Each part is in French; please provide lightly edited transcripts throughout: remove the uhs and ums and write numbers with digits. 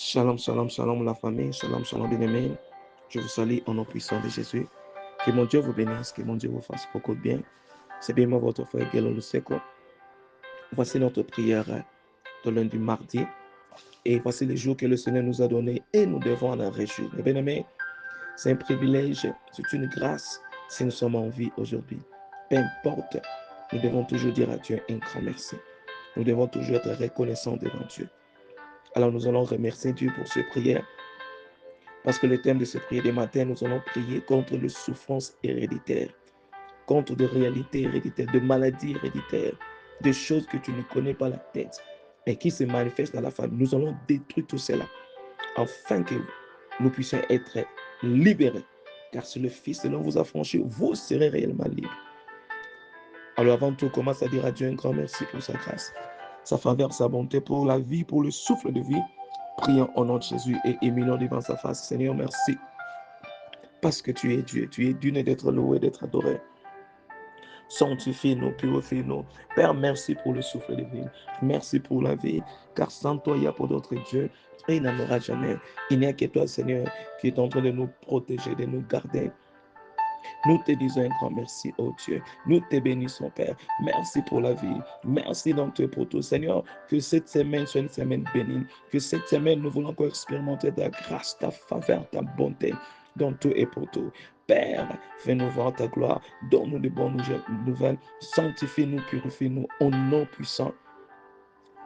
Shalom, shalom, shalom la famille, shalom, shalom bien-aimés. Je vous salue au nom puissant de Jésus. Que mon Dieu vous bénisse, que mon Dieu vous fasse beaucoup de bien. C'est bien moi votre frère Gelo Luseko. Voici notre prière de lundi mardi. Et voici les jours que le Seigneur nous a donnés et nous devons en réjouir. Mes bien-aimés, c'est un privilège, c'est une grâce si nous sommes en vie aujourd'hui. Peu importe, nous devons toujours dire à Dieu un grand merci. Nous devons toujours être reconnaissants devant Dieu. Alors nous allons remercier Dieu pour cette prière. Parce que le thème de cette prière des matins, nous allons prier contre les souffrances héréditaires, contre des réalités héréditaires, de maladies héréditaires, des choses que tu ne connais pas la tête, mais qui se manifestent dans la famille. Nous allons détruire tout cela, afin que nous puissions être libérés. Car si le Fils de l'homme vous a franchi, vous serez réellement libres. Alors avant tout, commence à dire à Dieu un grand merci pour sa grâce, sa faveur, sa bonté, pour la vie, pour le souffle de vie. Prions au nom de Jésus et éminons devant sa face. Seigneur, merci. Parce que tu es Dieu, tu es digne d'être loué, d'être adoré. Sanctifie-nous, purifie-nous. Père, merci pour le souffle de vie. Merci pour la vie, car sans toi, il n'y a pas d'autre Dieu. Et il n'en aura jamais. Il n'y a que toi, Seigneur, qui est en train de nous protéger, de nous garder. Nous te disons un grand merci, oh Dieu. Nous te bénissons, Père. Merci pour la vie. Merci donc pour tout, Seigneur. Que cette semaine soit une semaine bénie. Que cette semaine, nous voulons encore expérimenter ta grâce, ta faveur, ta bonté dans tout et pour tout. Père, fais-nous voir ta gloire. Donne-nous de bonnes nouvelles. Sanctifie-nous, purifie-nous au nom puissant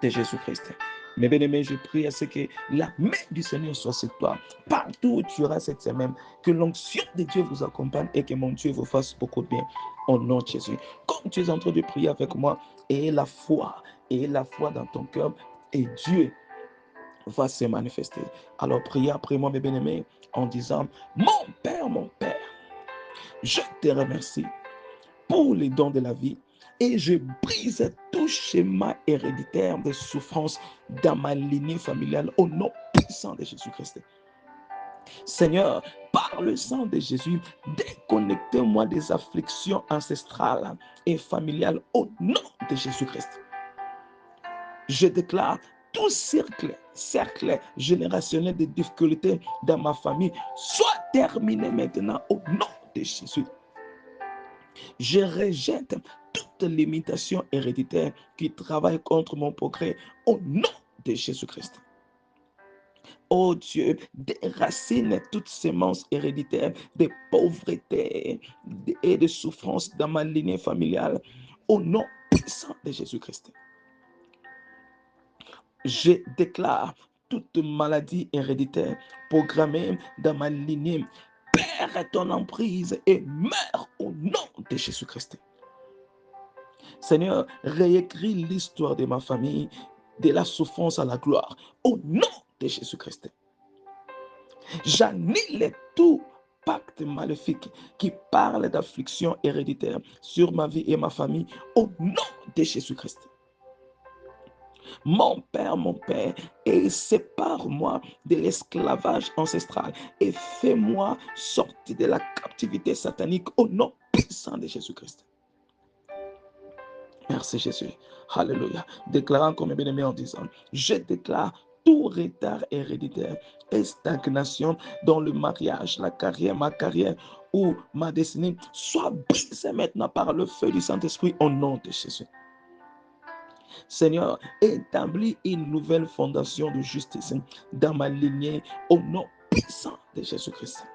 de Jésus-Christ. Mes bien-aimés, je prie à ce que la main du Seigneur soit sur toi. Partout où tu auras cette semaine, que l'onction de Dieu vous accompagne et que mon Dieu vous fasse beaucoup de bien. Au nom de Jésus. Comme tu es en train de prier avec moi, et la foi dans ton cœur, et Dieu va se manifester. Alors priez après moi, mes bien-aimés, en disant, mon Père, je te remercie pour les dons de la vie et je brise tout schéma héréditaire de souffrance dans ma lignée familiale au nom puissant de Jésus-Christ. Seigneur, par le sang de Jésus, déconnectez-moi des afflictions ancestrales et familiales au nom de Jésus-Christ. Je déclare tout cercle générationnel de difficultés dans ma famille soit terminé maintenant au nom de Jésus. Je rejette toute limitation héréditaire qui travaille contre mon progrès au nom de Jésus-Christ. Oh Dieu, déracine toute sémence héréditaire de pauvreté et de souffrance dans ma lignée familiale au nom puissant de Jésus-Christ. Je déclare toute maladie héréditaire programmée dans ma lignée perd ton emprise et meurt au nom de Jésus-Christ. Seigneur, réécris l'histoire de ma famille, de la souffrance à la gloire, au nom de Jésus-Christ. J'annule tout pacte maléfique qui parle d'affliction héréditaire sur ma vie et ma famille, au nom de Jésus-Christ. Mon Père, et sépare-moi de l'esclavage ancestral et fais-moi sortir de la captivité satanique au nom puissant de Jésus-Christ. Merci Jésus. Alléluia. Déclarant comme bien-aimé en disant, je déclare tout retard héréditaire et stagnation dans le mariage, la carrière, ma carrière ou ma destinée soit brisée maintenant par le feu du Saint-Esprit au nom de Jésus. Seigneur, établis une nouvelle fondation de justice dans ma lignée au nom puissant de Jésus-Christ.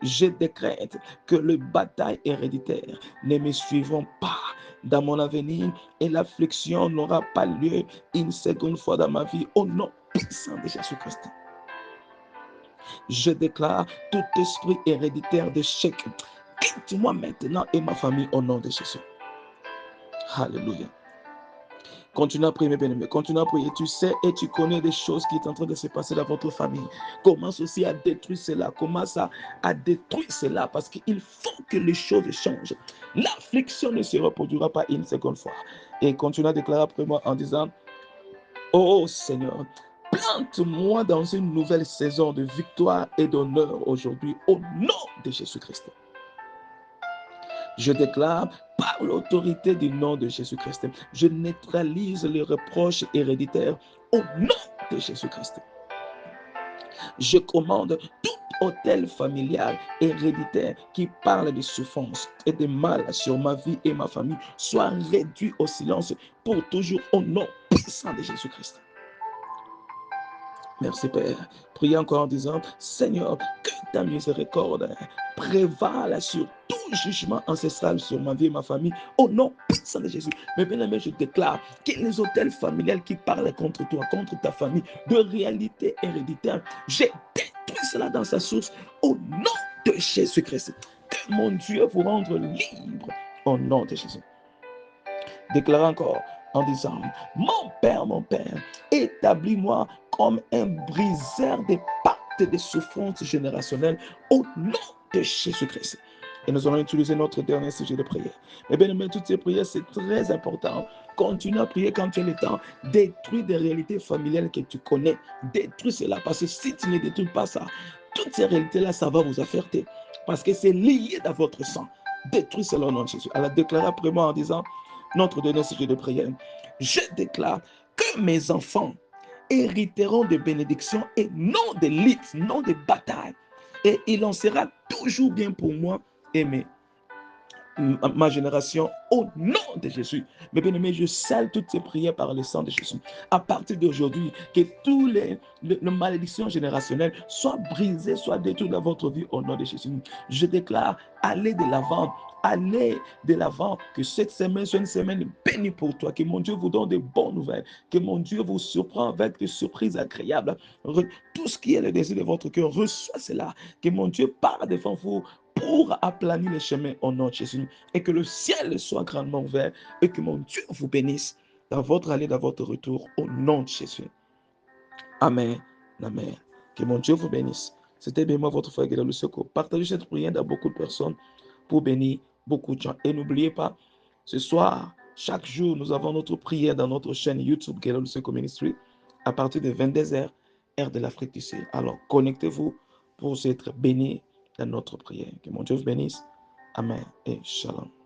Je décrète que les batailles héréditaires ne me suivront pas dans mon avenir et l'affliction n'aura pas lieu une seconde fois dans ma vie au nom puissant de Jésus-Christ. Je déclare tout esprit héréditaire d'échec. Quitte-moi maintenant et ma famille au nom de Jésus. Alléluia. Continue à prier, mes bien-aimés. Continue à prier. Tu sais et tu connais des choses qui sont en train de se passer dans votre famille. Commence aussi à détruire cela. Commence à détruire cela parce qu'il faut que les choses changent. L'affliction ne se reproduira pas une seconde fois. Et continue à déclarer après moi en disant, oh Seigneur, plante-moi dans une nouvelle saison de victoire et d'honneur aujourd'hui au nom de Jésus-Christ. Je déclare par l'autorité du nom de Jésus-Christ, je neutralise les reproches héréditaires au nom de Jésus-Christ. Je commande tout hôtel familial héréditaire qui parle de souffrance et de mal sur ma vie et ma famille soit réduit au silence pour toujours au nom puissant de Jésus-Christ. Merci Père. Priez encore en disant, Seigneur, que ta miséricorde prévale sur tout jugement ancestral sur ma vie et ma famille, au nom puissant de Jésus. Mais bien aimé, je déclare que les hôtels familiales qui parlent contre toi, contre ta famille, de réalité héréditaire, j'ai détruit cela dans sa source, au nom de Jésus-Christ. Que mon Dieu vous rende libre, au nom de Jésus. Déclare encore en disant, mon Père, établis-moi comme un briseur des pactes de souffrance générationnelle au nom de Jésus-Christ. Et nous allons utiliser notre dernier sujet de prière. Mais bien aimé, toutes ces prières, c'est très important. Continue à prier quand tu as le temps. Détruis des réalités familiales que tu connais. Détruis cela, parce que si tu ne détruis pas ça, toutes ces réalités-là, ça va vous affecter. Parce que c'est lié dans votre sang. Détruis cela au nom de Jésus. Alors déclare après moi en disant, notre dernier sujet de prière. Je déclare que mes enfants hériteront de bénédictions et non de luttes, non de batailles. Et il en sera toujours bien pour moi et ma génération au nom de Jésus. Mais bien aimé, je scelle toutes ces prières par le sang de Jésus. À partir d'aujourd'hui, que tous les malédictions générationnelles soient brisées, soient détruites dans votre vie au nom de Jésus. Je déclare, allez de l'avant. Allez de l'avant, que cette semaine soit une semaine bénie pour toi, que mon Dieu vous donne de bonnes nouvelles, que mon Dieu vous surprend avec des surprises agréables. Tout ce qui est le désir de votre cœur, reçois cela, que mon Dieu part devant vous pour aplanir les chemins au nom de Jésus, et que le ciel soit grandement ouvert, et que mon Dieu vous bénisse dans votre allée, dans votre retour, au nom de Jésus. Amen. Amen. Que mon Dieu vous bénisse. C'était bien moi, votre frère Guédalou Seko. Partagez cette prière dans beaucoup de personnes pour bénir beaucoup de gens. Et n'oubliez pas, ce soir, chaque jour, nous avons notre prière dans notre chaîne YouTube Guédalou Seko Ministry à partir de 22h, heure de l'Afrique du Sud. Alors, connectez-vous pour être bénis dans notre prière. Que mon Dieu vous bénisse. Amen et shalom.